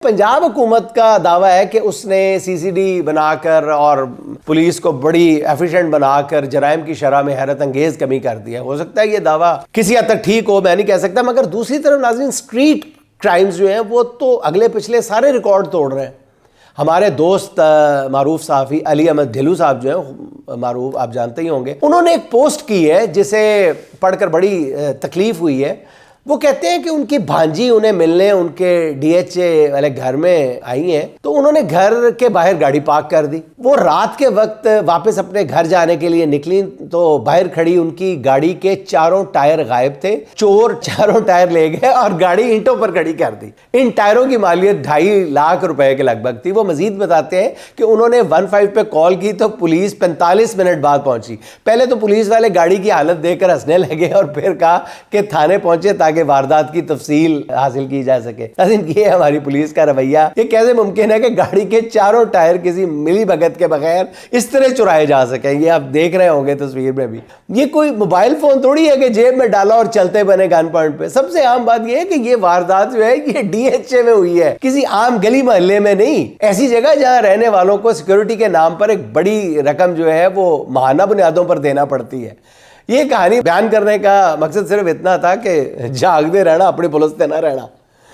پنجاب حکومت کا دعویٰ ہے کہ اس نے سی سی ڈی بنا کر اور پولیس کو بڑی ایفیشنٹ بنا کر جرائم کی شرح میں حیرت انگیز کمی کر دیا. ہو سکتا ہے یہ دعویٰ کسی حد تک ٹھیک ہو, میں نہیں کہہ سکتا, مگر دوسری طرف ناظرین اسٹریٹ کرائمز جو ہیں وہ تو اگلے پچھلے سارے ریکارڈ توڑ رہے ہیں. ہمارے دوست معروف صحافی علی احمد ڈھیلو صاحب جو ہیں, معروف آپ جانتے ہی ہوں گے, انہوں نے ایک پوسٹ کی ہے جسے پڑھ کر بڑی تکلیف ہوئی ہے. وہ کہتے ہیں کہ ان کی بھانجی انہیں ملنے ان کے ڈی ایچ اے والے گھر میں آئی ہیں, تو انہوں نے گھر کے باہر گاڑی پارک کر دی. وہ رات کے وقت واپس اپنے گھر جانے کے لیے نکلی تو باہر کھڑی ان کی گاڑی کے چاروں ٹائر غائب تھے. چور چاروں ٹائر لے گئے اور گاڑی اینٹوں پر کھڑی کر دی. ان ٹائروں کی مالیت 2.5 لاکھ روپے کے لگ بھگ تھی. وہ مزید بتاتے ہیں کہ انہوں نے 15 پہ کال کی تو پولیس 45 منٹ بعد پہنچی. پہلے تو پولیس والے گاڑی کی حالت دیکھ کر ہنسنے لگے اور پھر کہا کہ تھانے پہنچے تاکہ واردات کی تفصیل حاصل کی جا سکے. یہ ہماری پولیس کا رویہ. یہ کیسے ممکن ہے کہ گاڑی کے چاروں ٹائر کسی ملی بھگت کے بغیر اس طرح چرائے جا سکیں؟ یہ آپ دیکھ رہے ہوں گے تصویر میں بھی. یہ کوئی موبائل فون تھوڑی ہے کہ جیب میں ڈالا اور چلتے بنے گن پوائنٹ پہ. سب سے عام بات یہ ہے کہ یہ واردات جو ہے یہ ڈی ایچ اے میں ہوئی ہے, کسی عام گلی محلے میں نہیں. ایسی جگہ جہاں رہنے والوں کو سیکورٹی کے نام پر ایک بڑی رقم جو ہے وہ ماہانہ بنیادوں پر دینا پڑتی ہے. یہ کہانی بیان کرنے کا مقصد صرف اتنا تھا کہ جاگتے رہنا, اپنی پولیس سے نہ رہنا.